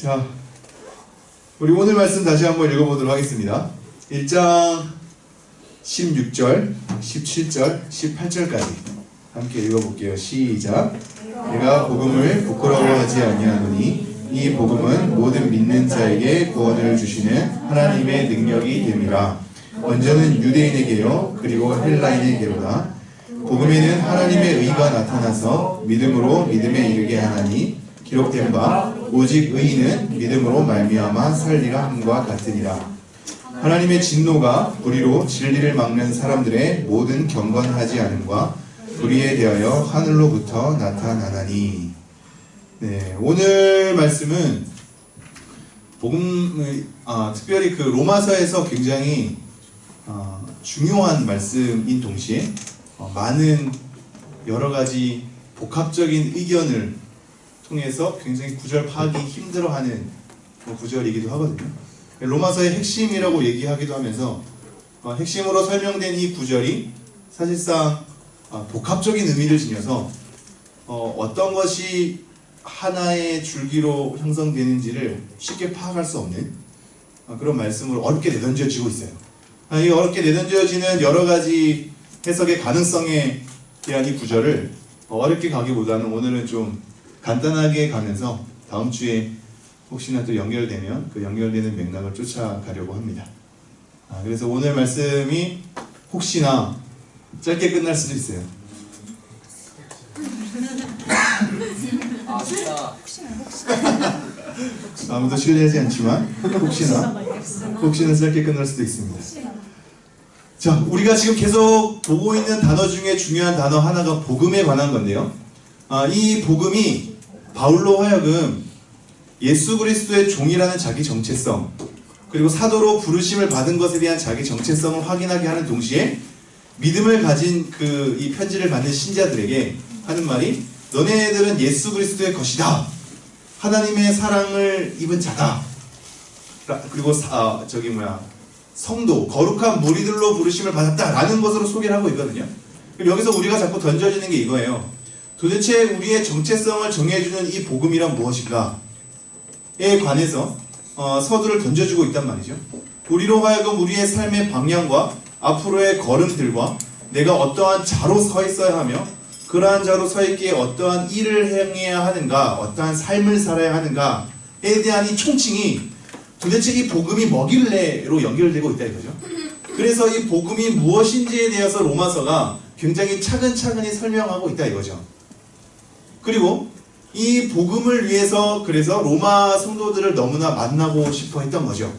자, 우리 오늘 말씀 다시 한번 읽어보도록 하겠습니다. 1장 16절, 17절, 18절까지 함께 읽어볼게요. 시작. 내가 복음을 부끄러워하지 아니하노니 이 복음은 모든 믿는 자에게 구원을 주시는 하나님의 능력이 됨이라. 먼저는 유대인에게요 그리고 헬라인에게로다. 복음에는 하나님의 의가 나타나서 믿음으로 믿음에 이르게 하나니 기록된 바 오직 의인은 믿음으로 말미암아 살리라 함과 같으니라. 하나님의 진노가 불의로 진리를 막는 사람들의 모든 경건하지 않음과 불의에 대하여 하늘로부터 나타나나니. 네, 오늘 말씀은 특별히 그 로마서에서 굉장히 중요한 말씀인 동시에 많은 여러 가지 복합적인 의견을 통해서 굉장히 구절 파악이 힘들어하는 구절이기도 하거든요. 로마서의 핵심이라고 얘기하기도 하면서 핵심으로 설명된 이 구절이 사실상 복합적인 의미를 지녀서 어떤 것이 하나의 줄기로 형성되는지를 쉽게 파악할 수 없는 그런 말씀으로 어렵게 내던져지고 있어요. 이 어렵게 내던져지는 여러 가지 해석의 가능성에 대한 이 구절을 어렵게 가기보다는 오늘은 좀 간단하게 가면서 다음 주에 혹시나 또 연결되면 그 연결되는 맥락을 쫓아가려고 합니다. 그래서 오늘 말씀이 혹시나 짧게 끝날 수도 있어요. 아무도 시간하지 않지만 혹시나 짧게 끝날 수도 있습니다. 자, 우리가 지금 계속 보고 있는 단어 중에 중요한 단어 하나가 복음에 관한 건데요. 이 복음이 바울로 하여금 예수 그리스도의 종이라는 자기 정체성, 그리고 사도로 부르심을 받은 것에 대한 자기 정체성을 확인하게 하는 동시에 믿음을 가진 이 편지를 받는 신자들에게 하는 말이, 너네들은 예수 그리스도의 것이다. 하나님의 사랑을 입은 자다. 그리고 성도, 거룩한 무리들로 부르심을 받았다라는 것으로 소개를 하고 있거든요. 여기서 우리가 자꾸 던져지는 게 이거예요. 도대체 우리의 정체성을 정해주는 이 복음이란 무엇인가에 관해서 서두를 던져주고 있단 말이죠. 우리로 하여금 우리의 삶의 방향과 앞으로의 걸음들과 내가 어떠한 자로 서 있어야 하며 그러한 자로 서 있기에 어떠한 일을 행해야 하는가, 어떠한 삶을 살아야 하는가에 대한 이 총칭이 도대체 이 복음이 뭐길래로 연결되고 있다 이거죠. 그래서 이 복음이 무엇인지에 대해서 로마서가 굉장히 차근차근히 설명하고 있다 이거죠. 그리고 이 복음을 위해서 그래서 로마 성도들을 너무나 만나고 싶어 했던 거죠.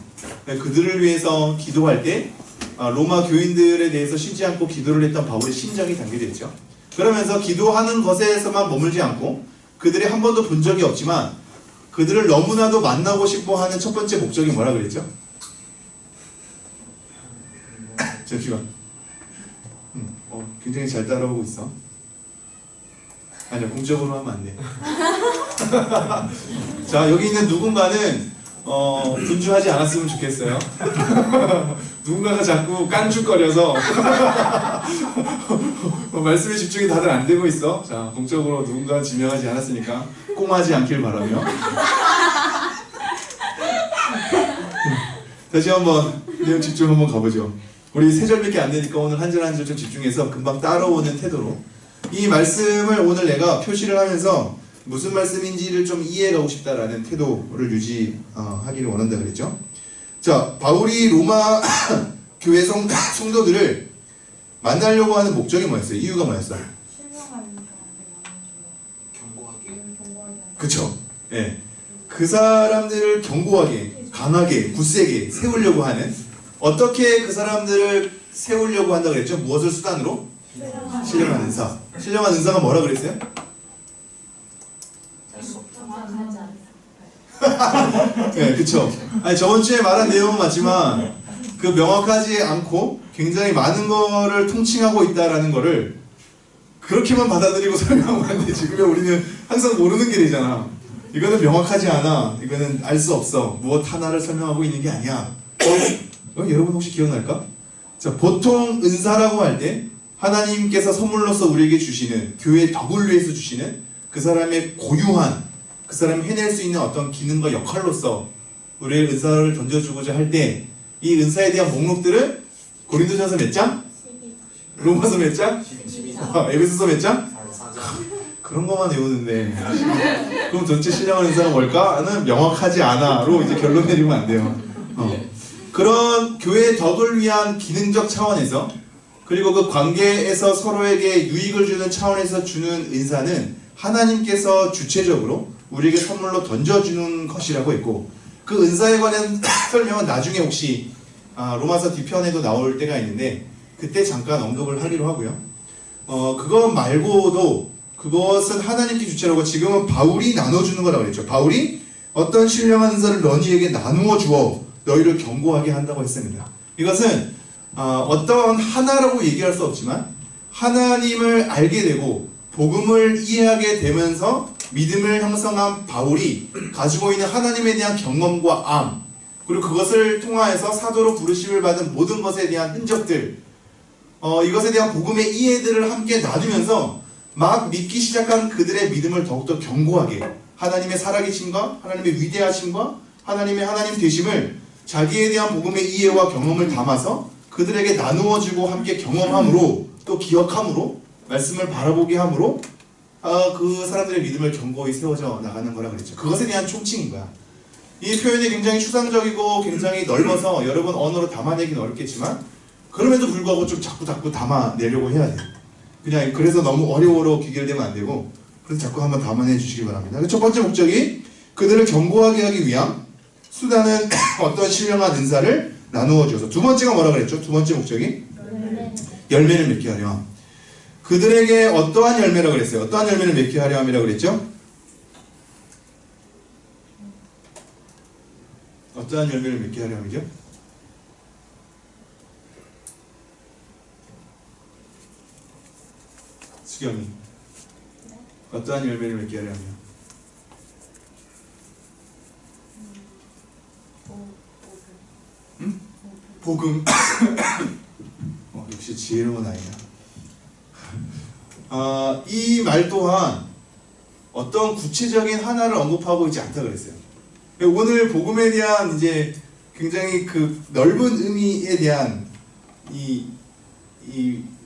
그들을 위해서 기도할 때 로마 교인들에 대해서 쉬지 않고 기도를 했던 바울의 심정이 담겨있죠. 그러면서 기도하는 것에서만 머물지 않고 그들이 한 번도 본 적이 없지만 그들을 너무나도 만나고 싶어 하는 첫 번째 목적이 뭐라 그랬죠? 잠시만. 굉장히 잘 따라오고 있어. 아니야, 공적으로 하면 안 돼. 자, 여기 있는 누군가는 분주하지 않았으면 좋겠어요. 누군가가 자꾸 깐죽거려서 말씀에 집중이 다들 안 되고 있어. 자, 공적으로 누군가 지명하지 않았으니까 꽁하지 않길 바라며. 다시 한번 내용 집중 한번 가보죠. 우리 세 절밖에 안 되니까 오늘 한 절 한 절 좀 집중해서 금방 따라오는 태도로 이 말씀을 오늘 내가 표시를 하면서 무슨 말씀인지를 좀 이해가고 싶다라는 태도를 유지하기를 원한다 그랬죠. 자, 바울이 로마 교회 성도들을 만나려고 하는 목적이 뭐였어요? 이유가 뭐였어요? 경고하게. 그쵸. 예. 그 사람들을 견고하게, 강하게, 굳세게 세우려고 하는, 어떻게 그 사람들을 세우려고 한다고 그랬죠? 무엇을 수단으로? 신령한 은사. 신령한 은사가 뭐라 그랬어요? 네, 그쵸. 아니, 저번 주에 말한 내용은 맞지만 그 명확하지 않고 굉장히 많은 거를 통칭하고 있다라는 거를 그렇게만 받아들이고 설명하면 안 되지. 그러면 우리는 항상 모르는 게 되잖아. 이거는 명확하지 않아. 이거는 알 수 없어. 무엇 하나를 설명하고 있는 게 아니야. 여러분 혹시 기억날까? 자, 보통 은사라고 할 때 하나님께서 선물로서 우리에게 주시는, 교회의 덕을 위해서 주시는 그 사람의 고유한 그 사람이 해낼 수 있는 어떤 기능과 역할로서 우리의 은사를 던져주고자 할 때 이 은사에 대한 목록들을 고린도전서 몇 장? 로마서 몇 장? 에베소서 몇 장? 그런 것만 외우는데 그럼 전체 신령한 은사가 뭘까?는 명확하지 않아로 이제 결론 내리면 안 돼요. 그런 교회의 덕을 위한 기능적 차원에서 그리고 그 관계에서 서로에게 유익을 주는 차원에서 주는 은사는 하나님께서 주체적으로 우리에게 선물로 던져주는 것이라고 했고 그 은사에 관한 설명은 나중에 혹시 로마서 뒤편에도 나올 때가 있는데 그때 잠깐 언급을 하기로 하고요. 그거 말고도 그것은 하나님께 주체라고 지금은 바울이 나눠주는 거라고 그랬죠. 바울이 어떤 신령한 은사를 너희에게 나누어 주어 너희를 견고하게 한다고 했습니다. 이것은 어떤 하나라고 얘기할 수 없지만 하나님을 알게 되고 복음을 이해하게 되면서 믿음을 형성한 바울이 가지고 있는 하나님에 대한 경험과 암 그리고 그것을 통하여서 사도로 부르심을 받은 모든 것에 대한 흔적들 이것에 대한 복음의 이해들을 함께 나누면서 막 믿기 시작한 그들의 믿음을 더욱더 견고하게 하나님의 살아계심과 하나님의 위대하심과 하나님의 하나님 되심을 자기에 대한 복음의 이해와 경험을 담아서 그들에게 나누어주고 함께 경험함으로 또 기억함으로 말씀을 바라보게 함으로 그 사람들의 믿음을 견고히 세워져 나가는 거라 그랬죠. 그것에 대한 총칭인 거야. 이 표현이 굉장히 추상적이고 굉장히 넓어서 여러분 언어로 담아내기는 어렵겠지만 그럼에도 불구하고 좀 자꾸 담아내려고 해야 돼요. 그냥 그래서 너무 어려워로 귀결되면 안 되고 그래서 자꾸 한번 담아내 주시기 바랍니다. 첫 번째 목적이 그들을 견고하게 하기 위한 수단은 어떤 신령한 은사를 나누어 줘서 두 번째가 뭐라 그랬죠? 두 번째 목적이 열매를 맺게 하려 함. 그들에게 어떠한 열매라고 그랬어요? 어떠한 열매를 맺게 하려 함이라고 그랬죠? 어떠한 열매를 맺게 하려 함이죠? 수경이 어떠한 열매를 맺게 하려 함이요? 응? 복음. 역시 지혜로운 아이야. 이 말 또한 어떤 구체적인 하나를 언급하고 있지 않다 그랬어요. 오늘 복음에 대한 이제 굉장히 그 넓은 의미에 대한 이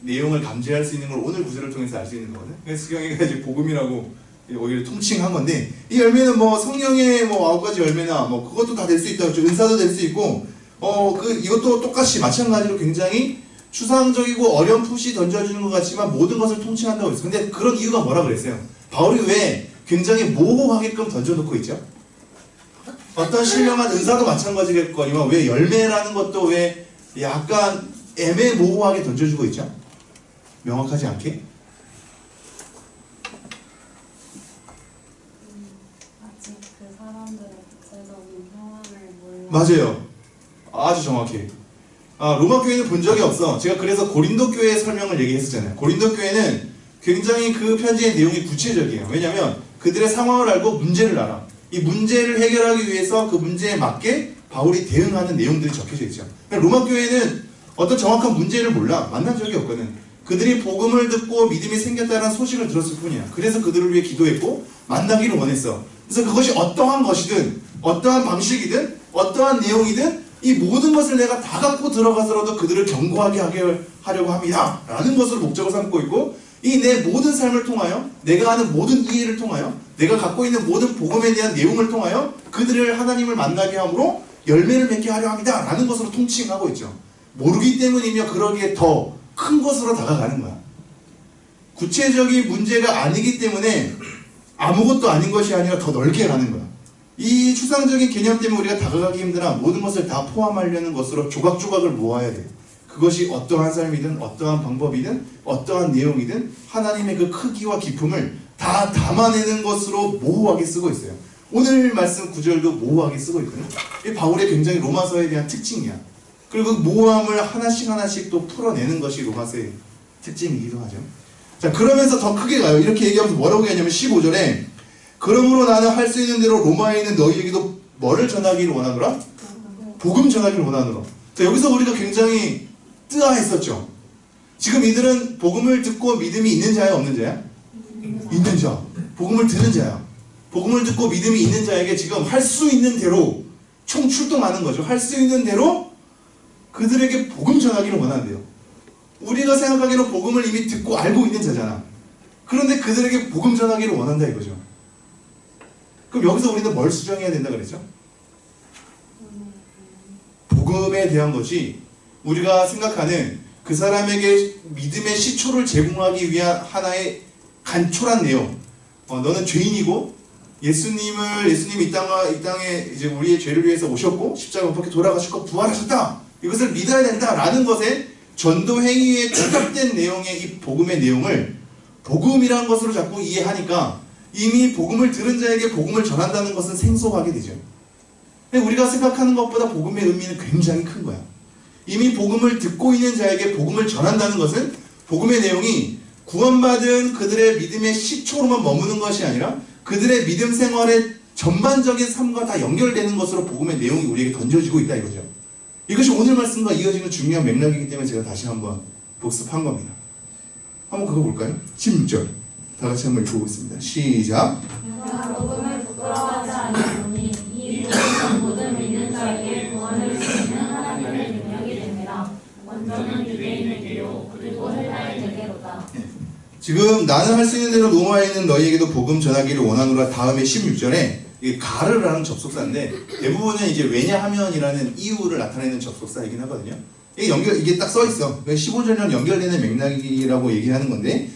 내용을 감지할 수 있는 걸 오늘 구절을 통해서 알 수 있는 거거든. 그래서 수경이가 이제 복음이라고 오히려 통칭한 건데 이 열매는 뭐 성령의 뭐 9가지 열매나 뭐 그것도 다 될 수 있다. 은사도 될 수 있고 이것도 똑같이 마찬가지로 굉장히 추상적이고 어렴풋이 던져주는 것 같지만 모든 것을 통칭한다고 했어요. 근데 그런 이유가 뭐라 그랬어요? 바울이 왜 굉장히 모호하게끔 던져놓고 있죠? 어떤 신령한 은사도 마찬가지겠거니와 왜 열매라는 것도 왜 약간 애매모호하게 던져주고 있죠? 명확하지 않게? 아직 그 사람들의 구체적인 상황을 몰라. 맞아요. 아주 정확해. 로마 교회는 본 적이 없어. 제가 그래서 고린도 교회 설명을 얘기했었잖아요. 고린도 교회는 굉장히 그 편지의 내용이 구체적이에요. 왜냐하면 그들의 상황을 알고 문제를 알아. 이 문제를 해결하기 위해서 그 문제에 맞게 바울이 대응하는 내용들이 적혀져 있죠. 로마 교회는 어떤 정확한 문제를 몰라. 만난 적이 없거든. 그들이 복음을 듣고 믿음이 생겼다는 소식을 들었을 뿐이야. 그래서 그들을 위해 기도했고 만나기를 원했어. 그래서 그것이 어떠한 것이든 어떠한 방식이든 어떠한 내용이든 이 모든 것을 내가 다 갖고 들어가서라도 그들을 견고하게 하려고 합니다 라는 것을 목적을 삼고 있고 이 내 모든 삶을 통하여 내가 하는 모든 이해를 통하여 내가 갖고 있는 모든 복음에 대한 내용을 통하여 그들을 하나님을 만나게 함으로 열매를 맺게 하려 합니다 라는 것으로 통칭하고 있죠. 모르기 때문이며 그러기에 더 큰 것으로 다가가는 거야. 구체적인 문제가 아니기 때문에 아무것도 아닌 것이 아니라 더 넓게 가는 거야. 이 추상적인 개념 때문에 우리가 다가가기 힘드나 모든 것을 다 포함하려는 것으로 조각조각을 모아야 돼. 그것이 어떠한 삶이든 어떠한 방법이든 어떠한 내용이든 하나님의 그 크기와 깊음을 다 담아내는 것으로 모호하게 쓰고 있어요. 오늘 말씀 구절도 모호하게 쓰고 있거든요. 이 바울의 굉장히 로마서에 대한 특징이야. 그리고 그 모호함을 하나씩 또 풀어내는 것이 로마서의 특징이기도 하죠. 자, 그러면서 더 크게 가요. 이렇게 얘기하면서 뭐라고 얘기하냐면 15절에 그러므로 나는 할 수 있는 대로 로마에 있는 너희에게도 뭐를 전하기를 원하노라? 복음 전하기를 원하노라. 자, 여기서 우리가 굉장히 뜨아했었죠. 지금 이들은 복음을 듣고 믿음이 있는 자야 없는 자야? 있는 자. 복음을 듣는 자야. 복음을 듣고 믿음이 있는 자에게 지금 할 수 있는 대로 총출동하는 거죠. 할 수 있는 대로 그들에게 복음 전하기를 원한대요. 우리가 생각하기로 복음을 이미 듣고 알고 있는 자잖아. 그런데 그들에게 복음 전하기를 원한다 이거죠. 그럼 여기서 우리는 뭘 수정해야 된다 그랬죠? 복음에 대한 것이 우리가 생각하는 그 사람에게 믿음의 시초를 제공하기 위한 하나의 간촐한 내용. 너는 죄인이고 예수님이 이 땅에 이제 우리의 죄를 위해서 오셨고 십자가 못 박혀 돌아가셨고 부활하셨다. 이것을 믿어야 된다라는 것에 전도 행위에 추적된 내용의 이 복음의 내용을 복음이라는 것으로 자꾸 이해하니까 이미 복음을 들은 자에게 복음을 전한다는 것은 생소하게 되죠. 근데 우리가 생각하는 것보다 복음의 의미는 굉장히 큰 거야. 이미 복음을 듣고 있는 자에게 복음을 전한다는 것은 복음의 내용이 구원받은 그들의 믿음의 시초로만 머무는 것이 아니라 그들의 믿음 생활의 전반적인 삶과 다 연결되는 것으로 복음의 내용이 우리에게 던져지고 있다 이거죠. 이것이 오늘 말씀과 이어지는 중요한 맥락이기 때문에 제가 다시 한번 복습한 겁니다. 한번 그거 볼까요? 16절 다 같이 한번 읽어보겠습니다. 시작. 내가 복음을 부끄러워하지 아니하노니 이 복음은 모든 믿는 자에게 구원을 주시는 하나님의 능력이 됩니다. 먼저는 유대인에게요 그리고 헬라인에게로다. 지금 나는 할 수 있는 대로 로마에 있는 너희에게도 복음 전하기를 원하노라 다음에 16절에 이게 가르라는 접속사인데 대부분은 이제 왜냐하면이라는 이유를 나타내는 접속사이긴 하거든요. 이게 딱 써있어. 15절이랑 연결되는 맥락이라고 얘기하는 건데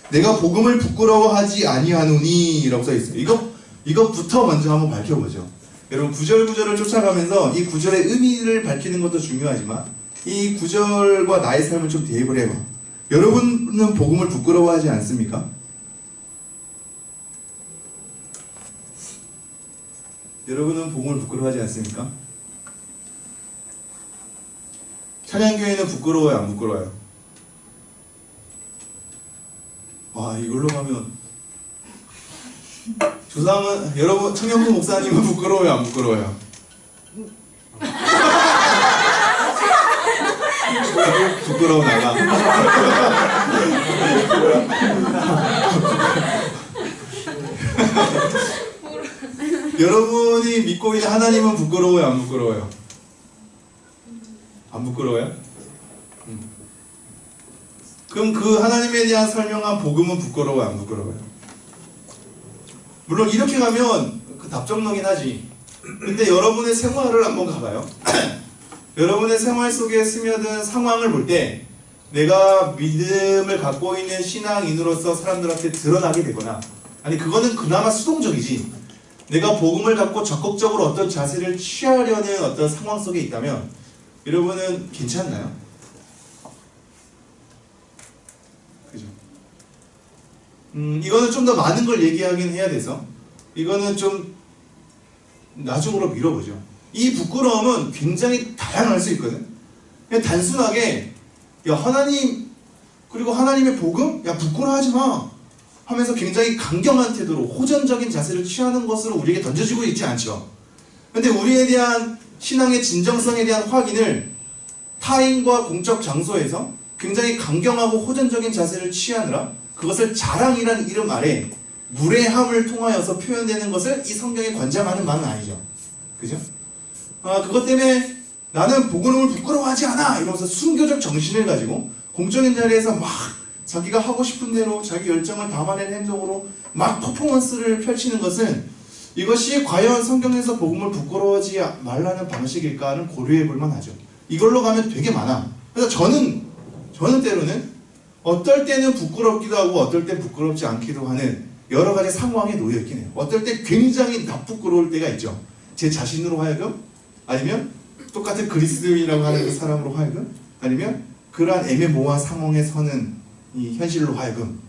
내가 복음을 부끄러워하지 아니하노니 라고 써있어요. 이것부터 먼저 한번 밝혀보죠. 여러분 구절을 쫓아가면서 이 구절의 의미를 밝히는 것도 중요하지만 이 구절과 나의 삶을 좀 대입을 해봐. 여러분은 복음을 부끄러워하지 않습니까? 여러분은 복음을 부끄러워하지 않습니까? 찬양교회는 부끄러워요, 안 부끄러워요? 와, 이걸로 가면 조상은 여러분 청년부 목사님은 부끄러워요, 안 부끄러워요? 부끄러워 나가. 여러분이 믿고 있는 하나님은 부끄러워요, 안 부끄러워요? 안 부끄러워요? 그럼 그 하나님에 대한 설명한 복음은 부끄러워요, 안 부끄러워요? 물론 이렇게 가면 그 답정너긴 하지. 근데 여러분의 생활을 한번 가봐요. 여러분의 생활 속에 스며든 상황을 볼 때 내가 믿음을 갖고 있는 신앙인으로서 사람들한테 드러나게 되거나 아니 그거는 그나마 수동적이지 내가 복음을 갖고 적극적으로 어떤 자세를 취하려는 어떤 상황 속에 있다면 여러분은 괜찮나요? 그죠? 이거는 좀 더 많은 걸 얘기하긴 해야 돼서 이거는 좀 나중으로 미뤄보죠. 이 부끄러움은 굉장히 다양할 수 있거든. 그냥 단순하게 야 하나님 그리고 하나님의 복음? 야 부끄러워하지 마 하면서 굉장히 강경한 태도로 호전적인 자세를 취하는 것으로 우리에게 던져지고 있지 않죠. 근데 우리에 대한 신앙의 진정성에 대한 확인을 타인과 공적 장소에서 굉장히 강경하고 호전적인 자세를 취하느라 그것을 자랑이라는 이름 아래 무례함을 통하여서 표현되는 것을 이 성경에 권장하는 바는 아니죠. 그죠? 그것 때문에 나는 복음을 부끄러워하지 않아 이러면서 순교적 정신을 가지고 공적인 자리에서 막 자기가 하고 싶은 대로 자기 열정을 담아내는 행동으로 막 퍼포먼스를 펼치는 것은 이것이 과연 성경에서 복음을 부끄러워하지 말라는 방식일까는 고려해 볼 만하죠. 이걸로 가면 되게 많아. 그래서 저는 때로는 어떨 때는 부끄럽기도 하고 어떨 때 부끄럽지 않기도 하는 여러 가지 상황에 놓여 있긴 해요. 어떨 때 굉장히 나쁘끄러울 때가 있죠. 제 자신으로 하여금 아니면 똑같은 그리스도인이라고 하는 그 사람으로 하여금 아니면 그러한 애매모호한 상황에 서는 이 현실로 하여금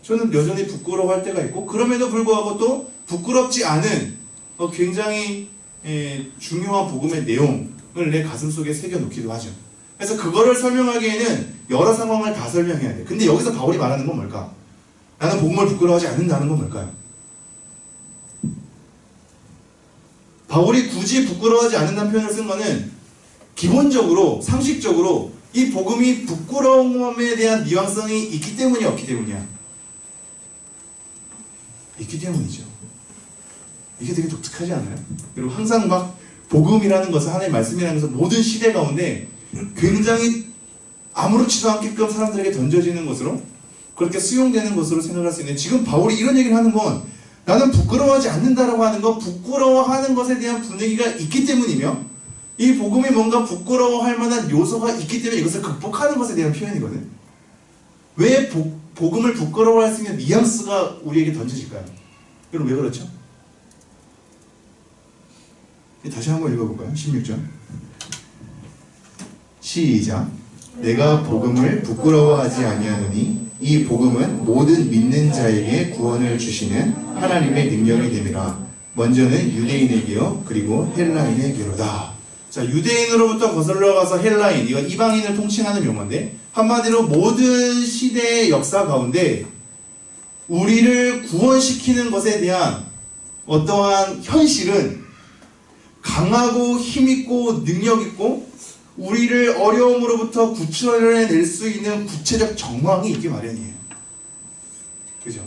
저는 여전히 부끄러워할 때가 있고 그럼에도 불구하고 또 부끄럽지 않은 굉장히 중요한 복음의 내용을 내 가슴 속에 새겨놓기도 하죠. 그래서 그거를 설명하기에는 여러 상황을 다 설명해야 돼. 근데 여기서 바울이 말하는 건 뭘까? 나는 복음을 부끄러워하지 않는다는 건 뭘까요? 바울이 굳이 부끄러워하지 않는다는 표현을 쓴 거는 기본적으로 상식적으로 이 복음이 부끄러움에 대한 미완성이 있기 때문이야 없기 때문이야? 있기 때문이죠. 이게 되게 독특하지 않아요? 그리고 항상 막 복음이라는 것은 하나님의 말씀이라는 것은 모든 시대 가운데 굉장히 아무렇지도 않게끔 사람들에게 던져지는 것으로 그렇게 수용되는 것으로 생각할 수 있는, 지금 바울이 이런 얘기를 하는 건 나는 부끄러워하지 않는다라고 하는 건 부끄러워하는 것에 대한 분위기가 있기 때문이며 이 복음이 뭔가 부끄러워할 만한 요소가 있기 때문에 이것을 극복하는 것에 대한 표현이거든. 왜 복음을 부끄러워할 수 있는 뉘앙스가 우리에게 던져질까요? 여러분 왜 그렇죠? 다시 한번 읽어볼까요? 16절 시작. 내가 복음을 부끄러워하지 아니하노니 이 복음은 모든 믿는 자에게 구원을 주시는 하나님의 능력이 됨이라. 먼저는 유대인에게요 그리고 헬라인에게로다. 자, 유대인으로부터 거슬러 가서 헬라인, 이건 이방인을 통칭하는 용어인데 한마디로 모든 시대의 역사 가운데 우리를 구원시키는 것에 대한 어떠한 현실은 강하고 힘있고 능력있고 우리를 어려움으로부터 구출해낼 수 있는 구체적 정황이 있기 마련이에요. 그죠?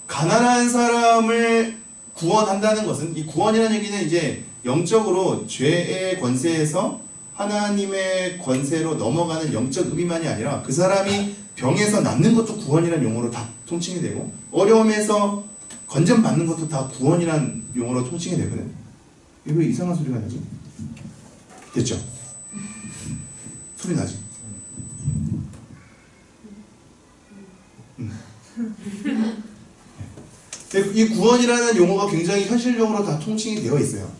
가난한 사람을 구원한다는 것은, 이 구원이라는 얘기는 이제 영적으로 죄의 권세에서 하나님의 권세로 넘어가는 영적 의미만이 아니라 그 사람이 병에서 낫는 것도 구원이라는 용어로 다 통칭이 되고 어려움에서 건전받는 것도 다 구원이라는 용어로 통칭이 되거든. 이거 왜 이상한 소리가 나지? 됐죠? 소리 나지? 이 구원이라는 용어가 굉장히 현실적으로 다 통칭이 되어 있어요.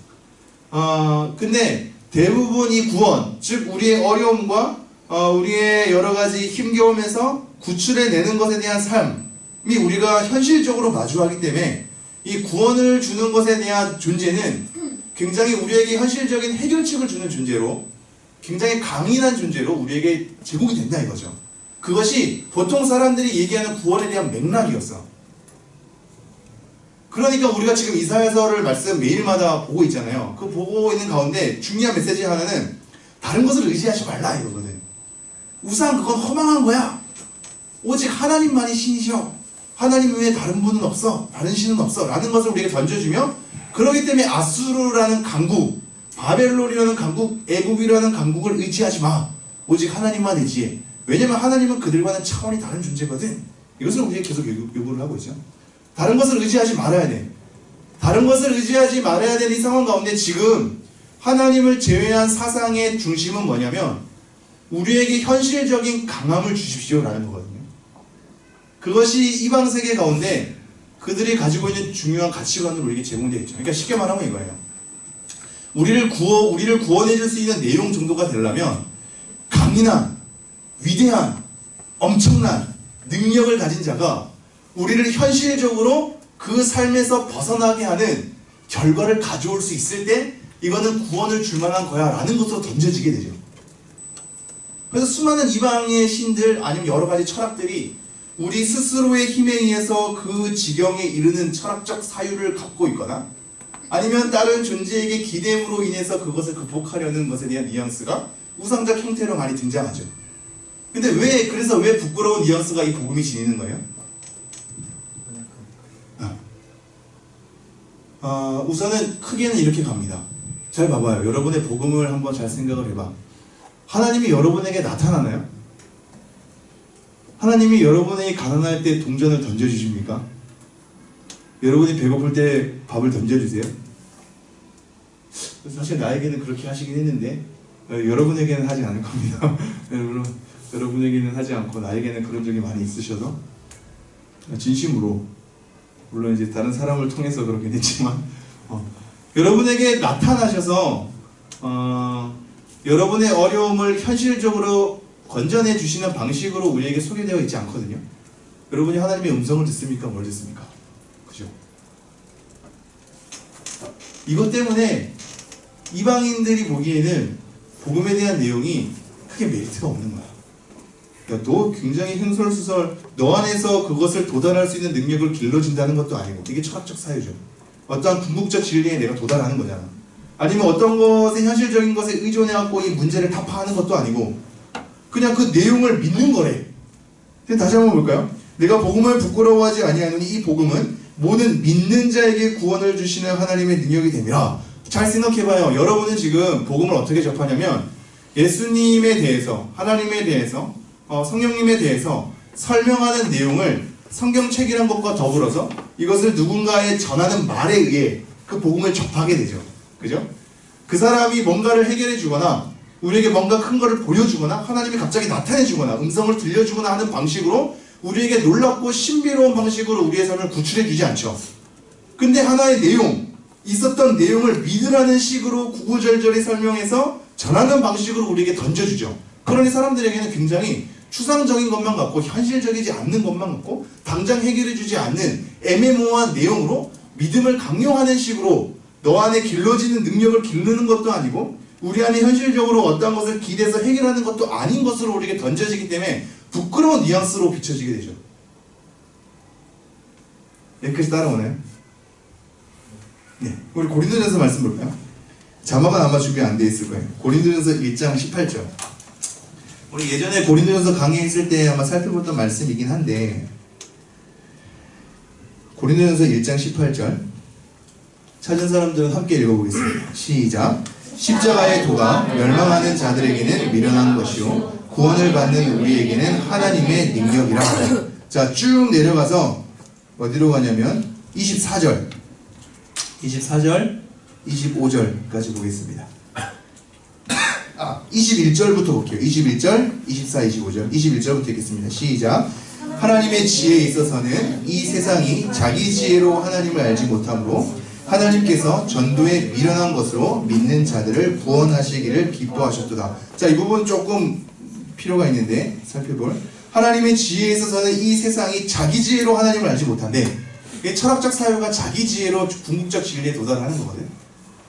근데 대부분 이 구원, 즉 우리의 어려움과 우리의 여러 가지 힘겨움에서 구출해내는 것에 대한 삶이 우리가 현실적으로 마주하기 때문에 이 구원을 주는 것에 대한 존재는 굉장히 우리에게 현실적인 해결책을 주는 존재로, 굉장히 강인한 존재로 우리에게 제공이 된다 이거죠. 그것이 보통 사람들이 얘기하는 구원에 대한 맥락이었어. 그러니까 우리가 지금 이사야서를 말씀 매일마다 보고 있잖아요. 그 보고 있는 가운데 중요한 메시지 하나는 다른 것을 의지하지 말라 이거거든. 우상 그건 허망한 거야. 오직 하나님만이 신이셔. 하나님 외에 다른 분은 없어. 다른 신은 없어. 라는 것을 우리에게 던져주며, 그렇기 때문에 아수르라는 강국, 바벨론이라는 강국, 애굽이라는 강국을 의지하지 마. 오직 하나님만 의지해. 왜냐면 하나님은 그들과는 차원이 다른 존재거든. 이것을 우리에게 계속 요구를 하고 있죠. 다른 것을 의지하지 말아야 돼. 다른 것을 의지하지 말아야 되는 이 상황 가운데 지금 하나님을 제외한 사상의 중심은 뭐냐면 우리에게 현실적인 강함을 주십시오라는 거거든요. 그것이 이방 세계 가운데 그들이 가지고 있는 중요한 가치관으로 우리에게 제공되어 있죠. 그러니까 쉽게 말하면 이거예요. 우리를 구원해 줄 수 있는 내용 정도가 되려면 강인한, 위대한, 엄청난 능력을 가진 자가 우리를 현실적으로 그 삶에서 벗어나게 하는 결과를 가져올 수 있을 때 이거는 구원을 줄 만한 거야 라는 것으로 던져지게 되죠. 그래서 수많은 이방의 신들 아니면 여러 가지 철학들이 우리 스스로의 힘에 의해서 그 지경에 이르는 철학적 사유를 갖고 있거나 아니면 다른 존재에게 기대임으로 인해서 그것을 극복하려는 것에 대한 뉘앙스가 우상적 형태로 많이 등장하죠. 근데 그래서 왜 부끄러운 뉘앙스가 이 복음이 지니는 거예요? 우선은 크게는 이렇게 갑니다. 잘 봐봐요. 여러분의 복음을 한번 잘 생각을 해봐. 하나님이 여러분에게 나타나나요? 하나님이 여러분이 가난할 때 동전을 던져주십니까? 여러분이 배고플 때 밥을 던져주세요? 사실 나에게는 그렇게 하시긴 했는데 여러분에게는 하지 않을 겁니다. 여러분에게는 하지 않고 나에게는 그런 적이 많이 있으셔서 진심으로, 물론 이제 다른 사람을 통해서 그렇긴 했지만 여러분에게 나타나셔서 여러분의 어려움을 현실적으로 건져내 주시는 방식으로 우리에게 소개되어 있지 않거든요. 여러분이 하나님의 음성을 듣습니까? 뭘 듣습니까? 그죠? 이것 때문에 이방인들이 보기에는 복음에 대한 내용이 크게 메리트가 없는 거야. 야, 너 굉장히 횡설수설, 너 안에서 그것을 도달할 수 있는 능력을 길러준다는 것도 아니고, 이게 철학적 사유죠. 어떠한 궁극적 진리에 내가 도달하는 거잖아. 아니면 어떤 것에 현실적인 것에 의존해갖고 이 문제를 타파하는 것도 아니고 그냥 그 내용을 믿는 거래. 근데 다시 한번 볼까요? 내가 복음을 부끄러워하지 아니하노니 이 복음은 모든 믿는 자에게 구원을 주시는 하나님의 능력이 됨이라. 잘 생각해봐요. 여러분은 지금 복음을 어떻게 접하냐면 예수님에 대해서, 하나님에 대해서, 성령님에 대해서 설명하는 내용을 성경책이란 것과 더불어서 이것을 누군가에 전하는 말에 의해 그 복음을 접하게 되죠. 그죠? 그 사람이 뭔가를 해결해 주거나 우리에게 뭔가 큰 거를 보여주거나 하나님이 갑자기 나타내 주거나 음성을 들려주거나 하는 방식으로 우리에게 놀랍고 신비로운 방식으로 우리의 삶을 구출해 주지 않죠. 근데 하나의 내용, 있었던 내용을 믿으라는 식으로 구구절절히 설명해서 전하는 방식으로 우리에게 던져주죠. 그러니 사람들에게는 굉장히 추상적인 것만 같고 현실적이지 않는 것만 같고 당장 해결해 주지 않는 애매모호한 내용으로 믿음을 강요하는 식으로 너 안에 길러지는 능력을 기르는 것도 아니고 우리 안에 현실적으로 어떤 것을 기대서 해결하는 것도 아닌 것으로 우리에게 던져지기 때문에 부끄러운 뉘앙스로 비춰지게 되죠. 여기까지 따라오나요? 네, 우리 고린도전서 말씀 볼까요? 자막은 아마 준비 안 돼 있을 거예요. 고린도전서 1장 18절. 우리 예전에 고린도전서 강의했을 때 아마 살펴봤던 말씀이긴 한데 고린도전서 1장 18절 찾은 사람들은 함께 읽어보겠습니다. 시작. 십자가의 도가 멸망하는 자들에게는 미련한 것이요 구원을 받는 우리에게는 하나님의 능력이라. 자, 쭉 내려가서 어디로 가냐면 24절 25절까지 보겠습니다. 21절부터 볼게요. 21절, 24, 25절 21절부터 읽겠습니다. 시작. 하나님의 지혜에 있어서는 이 세상이 자기 지혜로 하나님을 알지 못하므로 하나님께서 전도에 미련한 것으로 믿는 자들을 구원하시기를 기뻐하셨도다. 자, 이 부분 조금 필요가 있는데 살펴볼. 하나님의 지혜에 있어서는 이 세상이 자기 지혜로 하나님을 알지 못한데 철학적 사유가 자기 지혜로 궁극적 진리에 도달하는 거거든.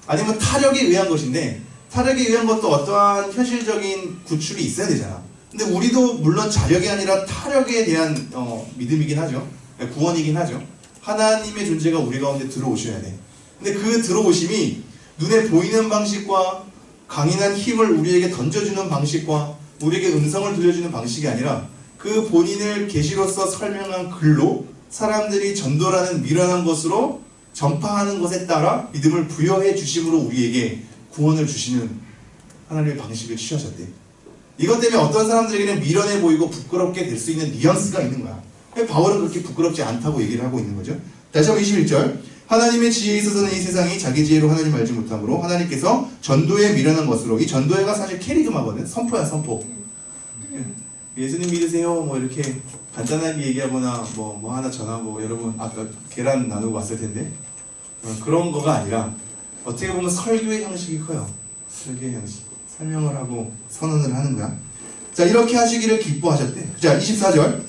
아니면 타력에 의한 것인데 타력에 의한 것도 어떠한 현실적인 구출이 있어야 되잖아. 근데 우리도 물론 자력이 아니라 타력에 대한 믿음이긴 하죠. 구원이긴 하죠. 하나님의 존재가 우리 가운데 들어오셔야 돼. 근데 그 들어오심이 눈에 보이는 방식과 강인한 힘을 우리에게 던져주는 방식과 우리에게 음성을 들려주는 방식이 아니라 그 본인을 계시로서 설명한 글로 사람들이 전도라는 미련한 것으로 전파하는 것에 따라 믿음을 부여해 주심으로 우리에게 구원을 주시는 하나님의 방식을 취하셨대. 이것 때문에 어떤 사람들에게는 미련해 보이고 부끄럽게 될 수 있는 뉘앙스가 있는 거야. 바울은 그렇게 부끄럽지 않다고 얘기를 하고 있는 거죠. 다시 한번 21절. 하나님의 지혜에 있어서는 이 세상이 자기 지혜로 하나님 알지 못하므로 하나님께서 전도에 미련한 것으로, 이 전도회가 사실 캐리그마거든. 선포야, 선포. 예수님 믿으세요 뭐 이렇게 간단하게 얘기하거나 뭐 하나 전하고, 여러분 아까 계란 나누고 왔을 텐데 그런 거가 아니라 어떻게 보면 설교의 형식이 커요. 설교의 형식. 설명을 하고 선언을 하는 거야. 자, 이렇게 하시기를 기뻐하셨대. 자, 24절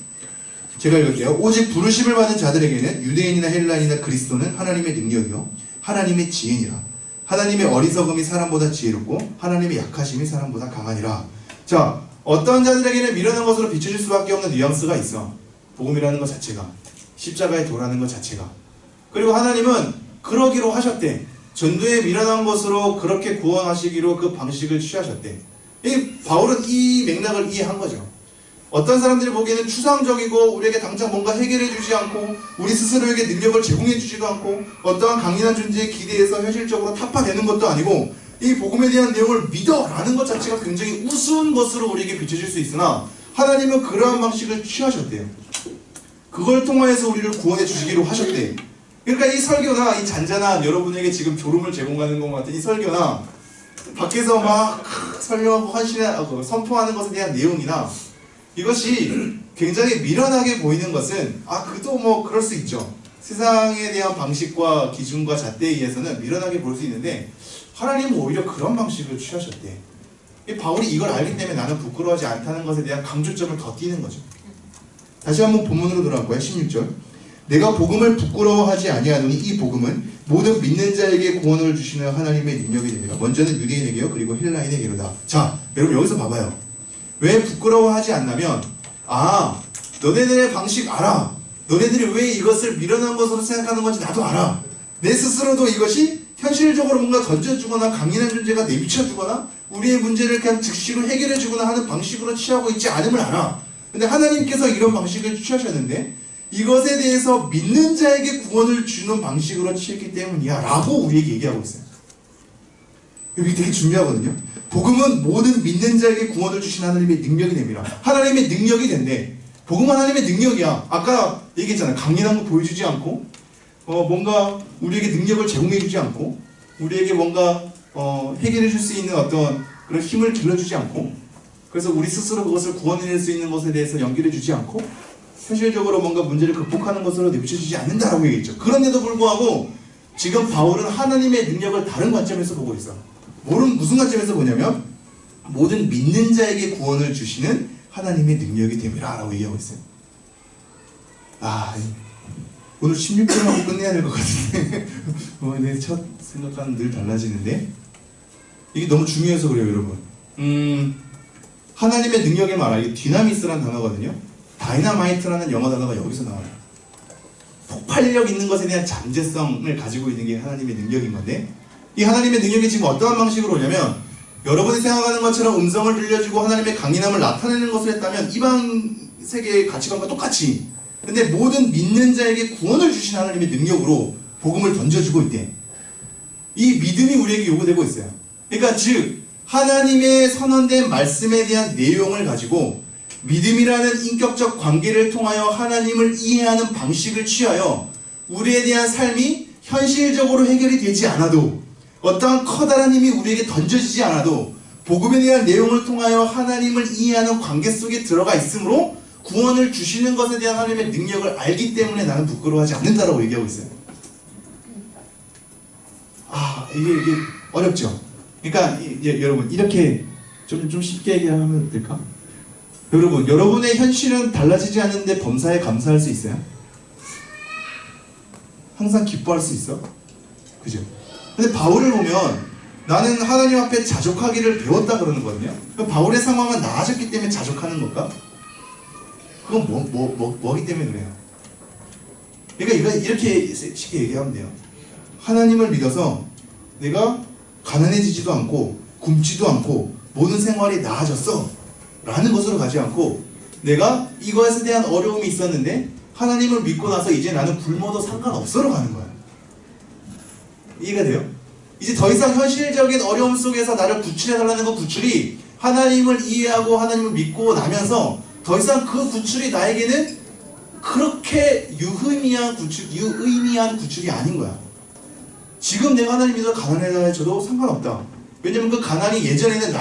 제가 읽을게요. 오직 부르심을 받은 자들에게는 유대인이나 헬라인이나 그리스도는 하나님의 능력이요 하나님의 지혜니라. 하나님의 어리석음이 사람보다 지혜롭고 하나님의 약하심이 사람보다 강하니라. 자, 어떤 자들에게는 미련한 것으로 비춰질 수밖에 없는 뉘앙스가 있어. 복음이라는 것 자체가, 십자가에 도라는 것 자체가. 그리고 하나님은 그러기로 하셨대. 전도에 미련한 것으로 그렇게 구원하시기로 그 방식을 취하셨대. 바울은 이 맥락을 이해한 거죠. 어떤 사람들이 보기에는 추상적이고 우리에게 당장 뭔가 해결해 주지 않고 우리 스스로에게 능력을 제공해 주지도 않고 어떠한 강인한 존재에 기대해서 현실적으로 타파되는 것도 아니고 이 복음에 대한 내용을 믿어라는 것 자체가 굉장히 우스운 것으로 우리에게 비춰질 수 있으나 하나님은 그러한 방식을 취하셨대요. 그걸 통하여서 우리를 구원해 주시기로 하셨대. 그러니까 이 설교나 이 잔잔한 여러분에게 지금 졸음을 제공하는 것 같은 이 설교나 밖에서 막 설명하고 헌신하고 선포하는 것에 대한 내용이나 이것이 굉장히 미련하게 보이는 것은 그도 뭐 그럴 수 있죠. 세상에 대한 방식과 기준과 잣대에 의해서는 미련하게 볼 수 있는데 하나님은 오히려 그런 방식을 취하셨대. 바울이 이걸 알기 때문에 나는 부끄러워하지 않다는 것에 대한 강조점을 더 띄는 거죠. 다시 한번 본문으로 돌아갈 거예요. 16절. 내가 복음을 부끄러워하지 아니하노니 이 복음은 모든 믿는 자에게 구원을 주시는 하나님의 능력이 됩니다. 먼저는 유대인에게요 그리고 헬라인에게로다. 자, 여러분 여기서 봐봐요. 왜 부끄러워하지 않냐면 너네들의 방식 알아. 너네들이 왜 이것을 미련한 것으로 생각하는 건지 나도 알아. 내 스스로도 이것이 현실적으로 뭔가 던져주거나 강인한 존재가 내비쳐주거나 우리의 문제를 그냥 즉시로 해결해주거나 하는 방식으로 취하고 있지 않음을 알아. 근데 하나님께서 이런 방식을 취하셨는데 이것에 대해서 믿는 자에게 구원을 주는 방식으로 취했기 때문이야 라고 우리에게 얘기하고 있어요. 이게 되게 중요하거든요. 복음은 모든 믿는 자에게 구원을 주신 하나님의 능력이 됩니다. 하나님의 능력이 된대. 복음은 하나님의 능력이야. 아까 얘기했잖아요. 강인한 거 보여주지 않고 뭔가 우리에게 능력을 제공해주지 않고 우리에게 뭔가 해결해 줄 수 있는 어떤 그런 힘을 길러주지 않고 그래서 우리 스스로 그것을 구원해낼 수 있는 것에 대해서 연결해 주지 않고 현실적으로 뭔가 문제를 극복하는 것으로 내비쳐주지 않는다라고 얘기했죠. 그런데도 불구하고 지금 바울은 하나님의 능력을 다른 관점에서 보고 있어. 무슨 관점에서 보냐면 모든 믿는 자에게 구원을 주시는 하나님의 능력이 됨이라 라고 얘기하고 있어요. 오늘 16분하고 끝내야 될 것 같은데 내 첫 생각과는 늘 달라지는데 이게 너무 중요해서 그래요 여러분. 하나님의 능력의 말, 이게 디나미스라는 단어거든요. 다이나마이트라는 영어 단어가 여기서 나와요. 폭발력 있는 것에 대한 잠재성을 가지고 있는 게 하나님의 능력인 건데 이 하나님의 능력이 지금 어떠한 방식으로 오냐면 여러분이 생각하는 것처럼 음성을 들려주고 하나님의 강인함을 나타내는 것을 했다면 이방 세계의 가치관과 똑같이 근데 모든 믿는 자에게 구원을 주신 하나님의 능력으로 복음을 던져주고 있대. 이 믿음이 우리에게 요구되고 있어요. 그러니까 즉 하나님의 선언된 말씀에 대한 내용을 가지고 믿음이라는 인격적 관계를 통하여 하나님을 이해하는 방식을 취하여 우리에 대한 삶이 현실적으로 해결이 되지 않아도 어떠한 커다란 힘이 우리에게 던져지지 않아도 복음에 대한 내용을 통하여 하나님을 이해하는 관계 속에 들어가 있으므로 구원을 주시는 것에 대한 하나님의 능력을 알기 때문에 나는 부끄러워하지 않는다라고 얘기하고 있어요. 이게 어렵죠? 그러니까 여러분 이렇게 좀 쉽게 얘기하면 될까? 여러분, 여러분의 현실은 달라지지 않는데 범사에 감사할 수 있어요? 항상 기뻐할 수 있어? 그죠? 근데 바울을 보면 나는 하나님 앞에 자족하기를 배웠다 그러는 거거든요. 바울의 상황은 나아졌기 때문에 자족하는 걸까? 그건 뭐기 때문에 그래요? 그러니까 이렇게 쉽게 얘기하면 돼요. 하나님을 믿어서 내가 가난해지지도 않고 굶지도 않고 모든 생활이 나아졌어 라는 것으로 가지 않고 내가 이것에 대한 어려움이 있었는데 하나님을 믿고 나서 이제 나는 굶어도 상관없어로 가는 거야. 이해가 돼요? 이제 더 이상 현실적인 어려움 속에서 나를 구출해달라는 그 구출이 하나님을 이해하고 하나님을 믿고 나면서 더 이상 그 구출이 나에게는 그렇게 유의미한 구출이 아닌 거야. 지금 내가 하나님 믿어 가난해져도 상관없다. 왜냐면 그 가난이 예전에는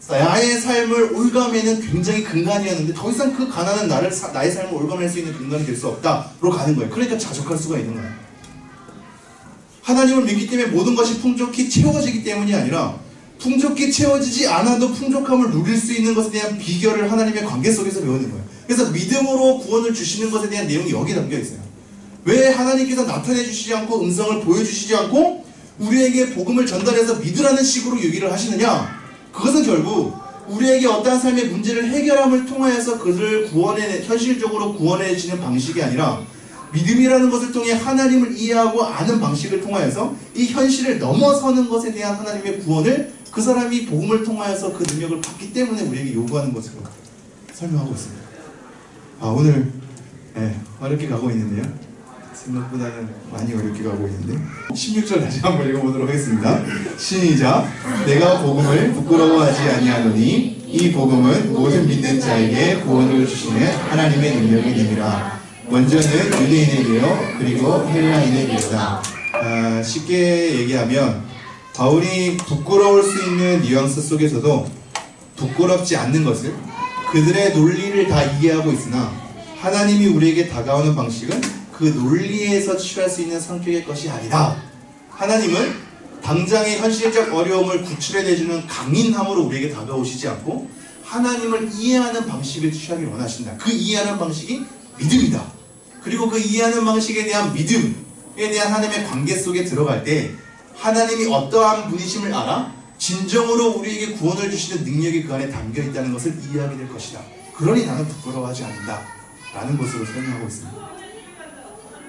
나의 삶을 올가매는 굉장히 근간이었는데 더 이상 그 가난은 나의 삶을 올가맬 수 있는 근간이 될 수 없다로 가는 거예요. 그러니까 자족할 수가 있는 거예요. 하나님을 믿기 때문에 모든 것이 풍족히 채워지기 때문이 아니라 풍족히 채워지지 않아도 풍족함을 누릴 수 있는 것에 대한 비결을 하나님의 관계 속에서 배우는 거예요. 그래서 믿음으로 구원을 주시는 것에 대한 내용이 여기 담겨 있어요. 왜 하나님께서 나타내 주시지 않고 음성을 보여주시지 않고 우리에게 복음을 전달해서 믿으라는 식으로 얘기를 하시느냐? 그것은 결국 우리에게 어떠한 삶의 문제를 해결함을 통하여서 그들을 현실적으로 구원해주는 방식이 아니라 믿음이라는 것을 통해 하나님을 이해하고 아는 방식을 통하여서 이 현실을 넘어서는 것에 대한 하나님의 구원을 그 사람이 복음을 통하여서 그 능력을 받기 때문에 우리에게 요구하는 것으로 설명하고 있습니다. 오늘 어렵게 가고 있는데요. 생각보다는 많이 어렵게 가고 있는데 16절 다시 한번 읽어보도록 하겠습니다. 시작. 내가 복음을 부끄러워하지 아니하노니 이 복음은 모든 믿는 자에게 구원을 주시는 하나님의 능력이 됨이라. 먼저는 유대인에게요 그리고 헬라인에게다. 쉽게 얘기하면 바울이 부끄러울 수 있는 뉘앙스 속에서도 부끄럽지 않는 것을 그들의 논리를 다 이해하고 있으나 하나님이 우리에게 다가오는 방식은 그 논리에서 취할 수 있는 성격의 것이 아니다. 하나님은 당장의 현실적 어려움을 구출해내주는 강인함으로 우리에게 다가오시지 않고 하나님을 이해하는 방식을 취하길 원하신다. 그 이해하는 방식이 믿음이다. 그리고 그 이해하는 방식에 대한 믿음에 대한 하나님의 관계 속에 들어갈 때 하나님이 어떠한 분이심을 알아 진정으로 우리에게 구원을 주시는 능력이 그 안에 담겨 있다는 것을 이해하게 될 것이다. 그러니 나는 부끄러워하지 않는다 라는 것으로 설명하고 있습니다.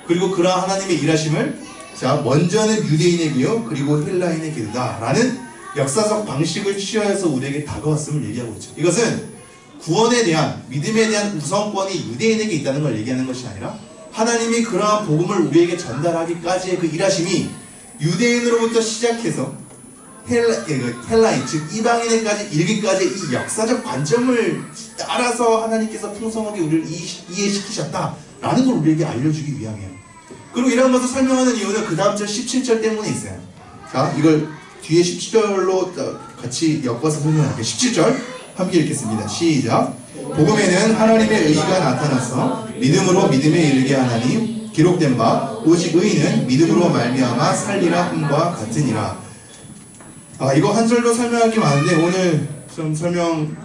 그리고 그러한 하나님의 일하심을 먼저는 유대인에게요 그리고 헬라인에게다 라는 역사적 방식을 취하여서 우리에게 다가왔음을 얘기하고 있죠. 이것은 구원에 대한 믿음에 대한 우선권이 유대인에게 있다는 걸 얘기하는 것이 아니라 하나님이 그러한 복음을 우리에게 전달하기까지의 그 일하심이 유대인으로부터 시작해서 헬라인, 즉 이방인에까지 이르기까지 이 역사적 관점을 따라서 하나님께서 풍성하게 우리를 이해시키셨다라는 걸 우리에게 알려주기 위함이에요. 그리고 이런 것을 설명하는 이유는 그 다음 절 17절 때문에 있어요. 자, 이걸 뒤에 17절로 같이 엮어서 설명할게요. 17절 함께 읽겠습니다. 시작. 복음에는 하나님의 의가 나타나서 믿음으로 믿음에 이르게 하나니 기록된 바 오직 의인은 믿음으로 말미암아 살리라 함과 같으니라. 이거 한 절로 설명할 게 많은데 오늘 좀 설명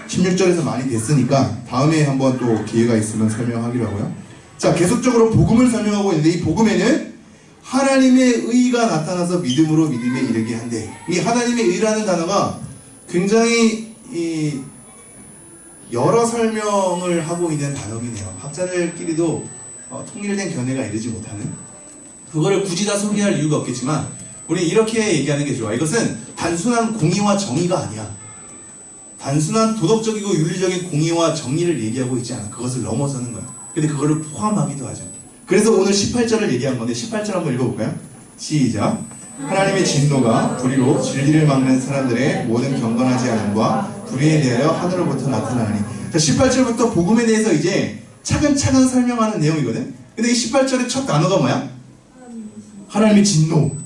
16절에서 많이 됐으니까 다음에 한번 또 기회가 있으면 설명하기로 하고요. 자, 계속적으로 복음을 설명하고 있는데 이 복음에는 하나님의 의가 나타나서 믿음으로 믿음에 이르게 한대. 이 하나님의 의라는 단어가 굉장히 여러 설명을 하고 있는 단어이네요. 학자들끼리도 통일된 견해가 이르지 못하는, 그거를 굳이 다 소개할 이유가 없겠지만 우리 이렇게 얘기하는 게 좋아. 이것은 단순한 공의와 정의가 아니야. 단순한 도덕적이고 윤리적인 공의와 정의를 얘기하고 있지 않아. 그것을 넘어서는 거야. 근데 그거를 포함하기도 하죠. 그래서 오늘 18절을 얘기한 건데 18절 한번 읽어볼까요? 시작. 하나님의 진노가 불의로 진리를 막는 사람들의 모든 경건하지 않음과 불의에 대하여 하늘로부터 나타나니. 자, 18절부터 복음에 대해서 이제 차근차근 설명하는 내용이거든. 근데 이 18절의 첫 단어가 뭐야? 하나님의 진노.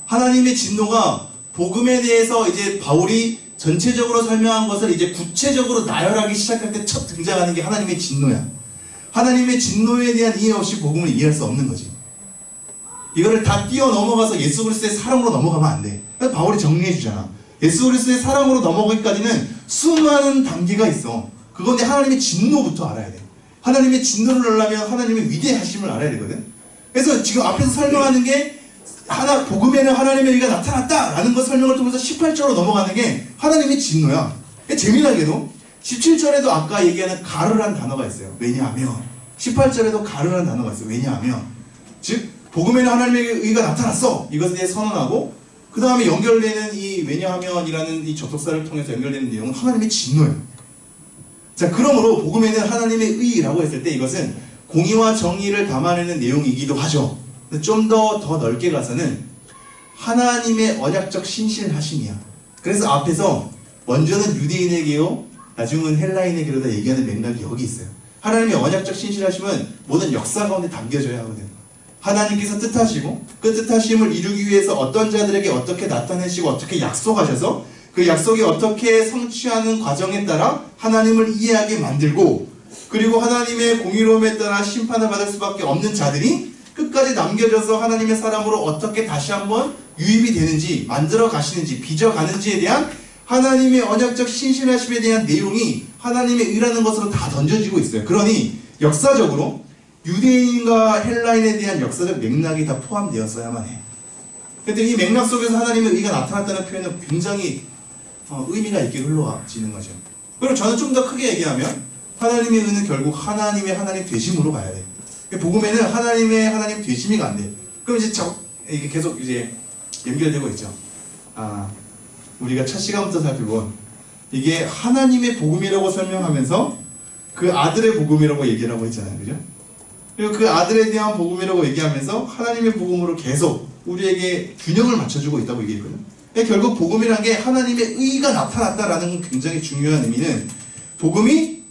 하나님의 진노가 복음에 대해서 이제 바울이 전체적으로 설명한 것을 이제 구체적으로 나열하기 시작할 때 첫 등장하는 게 하나님의 진노야. 하나님의 진노에 대한 이해 없이 복음을 이해할 수 없는 거지. 이거를 다 뛰어넘어가서 예수 그리스도의 사랑으로 넘어가면 안 돼. 바울이 정리해 주잖아. 예수 그리스도의 사랑으로 넘어가기까지는 수많은 단계가 있어. 그건데 하나님의 진노부터 알아야 돼. 하나님의 진노를 알려면 하나님의 위대하심을 알아야 되거든. 그래서 지금 앞에서 설명하는 게 복음에는 하나님의 의가 나타났다라는 거 설명을 통해서 18절로 넘어가는 게 하나님의 진노야. 재미나게도 17절에도 아까 얘기하는 가르라는 단어가 있어요. 왜냐하면 18절에도 가르라는 단어가 있어요. 왜냐하면 즉 복음에는 하나님의 의가 나타났어. 이것에 대해 선언하고 그 다음에 연결되는 이 왜냐하면이라는 이 접속사를 통해서 연결되는 내용은 하나님의 진노예요. 자, 그러므로 복음에는 하나님의 의라고 했을 때 이것은 공의와 정의를 담아내는 내용이기도 하죠. 좀 더 넓게 가서는 하나님의 언약적 신실하심이야. 그래서 앞에서 먼저는 유대인에게요, 나중은 헬라인에게로 다 얘기하는 맥락이 여기 있어요. 하나님의 언약적 신실하심은 모든 역사 가운데 담겨져야 하거든요. 하나님께서 뜻하시고 그 뜻하심을 이루기 위해서 어떤 자들에게 어떻게 나타내시고 어떻게 약속하셔서 그 약속이 어떻게 성취하는 과정에 따라 하나님을 이해하게 만들고, 그리고 하나님의 공의로움에 따라 심판을 받을 수밖에 없는 자들이 끝까지 남겨져서 하나님의 사람으로 어떻게 다시 한번 유입이 되는지, 만들어 가시는지, 빚어 가는지에 대한 하나님의 언약적 신실하심에 대한 내용이 하나님의 의라는 것으로 다 던져지고 있어요. 그러니 역사적으로 유대인과 헬라인에 대한 역사적 맥락이 다 포함되었어야만 해. 근데 이 맥락 속에서 하나님의 의가 나타났다는 표현은 굉장히 의미가 있게 흘러지는 거죠. 그리고 저는 좀 더 크게 얘기하면 하나님의 의는 결국 하나님의 하나님 되심으로 가야 돼. 복음에는 하나님의 하나님 되심이가 안 돼. 그럼 이제 이게 계속 이제 연결되고 있죠. 우리가 첫 시간부터 살펴본 이게 하나님의 복음이라고 설명하면서 그 아들의 복음이라고 얘기를 하고 있잖아요. 그죠? 그리고 그 아들에 대한 복음이라고 얘기하면서 하나님의 복음으로 계속 우리에게 균형을 맞춰주고 있다고 얘기했거든요. 결국 복음이란 게 하나님의 의가 나타났다라는 굉장히 중요한 의미는, 복음이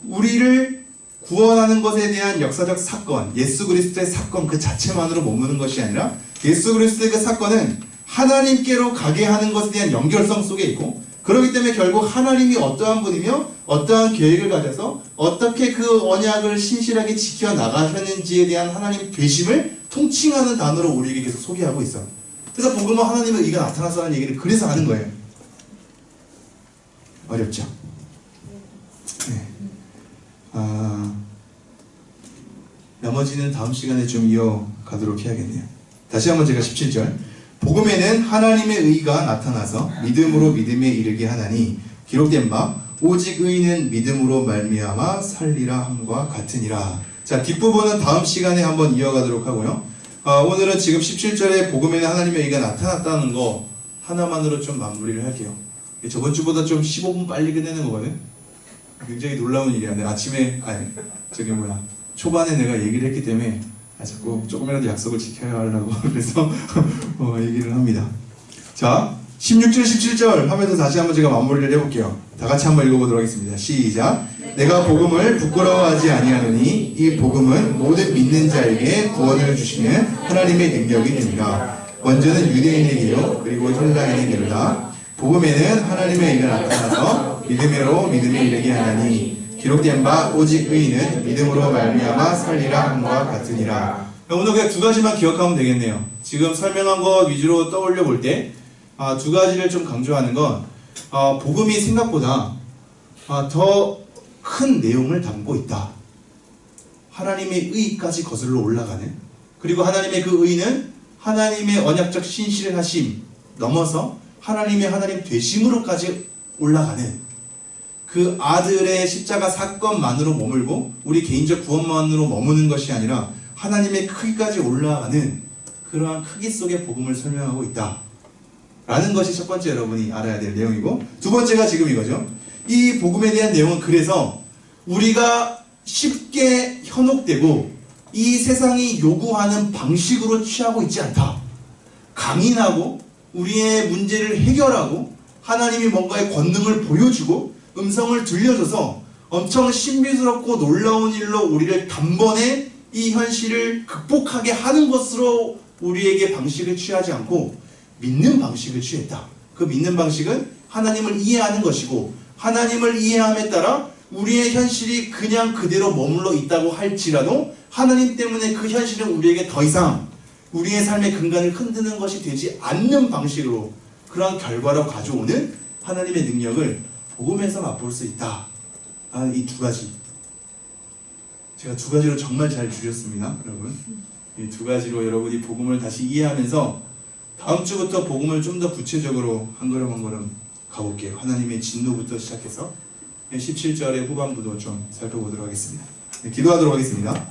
우리를 구원하는 것에 대한 역사적 사건, 예수 그리스도의 사건 그 자체만으로 머무는 것이 아니라 예수 그리스도의 그 사건은 하나님께로 가게 하는 것에 대한 연결성 속에 있고, 그렇기 때문에 결국 하나님이 어떠한 분이며 어떠한 계획을 가져서 어떻게 그 언약을 신실하게 지켜나가셨는지에 대한 하나님 되심을 통칭하는 단어로 우리에게 계속 소개하고 있어요. 그래서 복음은 하나님의 의가 나타나서라는 얘기를 그래서 하는 거예요. 어렵죠? 네. 나머지는 다음 시간에 좀 이어가도록 해야겠네요. 다시 한번 제가 17절. 복음에는 하나님의 의가 나타나서 믿음으로 믿음에 이르게 하나니 기록된 바 오직 의인은 믿음으로 말미암아 살리라 함과 같으니라. 자, 뒷부분은 다음 시간에 한번 이어가도록 하고요. 오늘은 지금 17절에 복음에는 하나님의 의가 나타났다는 거 하나만으로 좀 마무리를 할게요. 저번 주보다 좀 15분 빨리 끝내는 거거든. 굉장히 놀라운 일이야. 내 아침에 초반에 내가 얘기를 했기 때문에 자꾸 조금이라도 약속을 지켜야 하려고 그래서 얘기를 합니다. 자, 16절, 17절 하면서 다시 한번 제가 마무리를 해볼게요. 다 같이 한번 읽어보도록 하겠습니다. 시작. 내가 복음을 부끄러워하지 아니하노니 이 복음은 모든 믿는 자에게 구원을 주시는 하나님의 능력이 됩니다. 먼저는 유대인에게요 그리고 헬라인에게로다. 복음에는 하나님의 의가 나타나서 믿음으로 믿음이 이르게 하나니 기록된 바 오직 의인은 믿음으로 말미암아 살리라 함과 같으니라. 오늘 그냥 두 가지만 기억하면 되겠네요. 지금 설명한 것 위주로 떠올려 볼 때 두 가지를 좀 강조하는 건 복음이 생각보다 더 큰 내용을 담고 있다. 하나님의 의까지 거슬러 올라가는, 그리고 하나님의 그 의는 하나님의 언약적 신실하심 넘어서 하나님 되심으로까지 올라가는, 그 아들의 십자가 사건만으로 머물고 우리 개인적 구원만으로 머무는 것이 아니라 하나님의 크기까지 올라가는 그러한 크기 속의 복음을 설명하고 있다 라는 것이 첫 번째 여러분이 알아야 될 내용이고, 두 번째가 지금 이거죠. 이 복음에 대한 내용은 그래서 우리가 쉽게 현혹되고 이 세상이 요구하는 방식으로 취하고 있지 않다. 강인하고 우리의 문제를 해결하고 하나님이 뭔가의 권능을 보여주고 음성을 들려줘서 엄청 신비스럽고 놀라운 일로 우리를 단번에 이 현실을 극복하게 하는 것으로 우리에게 방식을 취하지 않고 믿는 방식을 취했다. 그 믿는 방식은 하나님을 이해하는 것이고, 하나님을 이해함에 따라 우리의 현실이 그냥 그대로 머물러 있다고 할지라도 하나님 때문에 그 현실은 우리에게 더 이상 우리의 삶의 근간을 흔드는 것이 되지 않는 방식으로 그러한 결과로 가져오는 하나님의 능력을 복음에서 맛볼 수 있다. 이 두 가지, 제가 두 가지로 정말 잘 줄였습니다. 여러분, 이 두 가지로 여러분이 복음을 다시 이해하면서 다음 주부터 복음을 좀 더 구체적으로 한 걸음 한 걸음 가볼게요. 하나님의 진노부터 시작해서 17절의 후반부도 좀 살펴보도록 하겠습니다. 기도하도록 하겠습니다.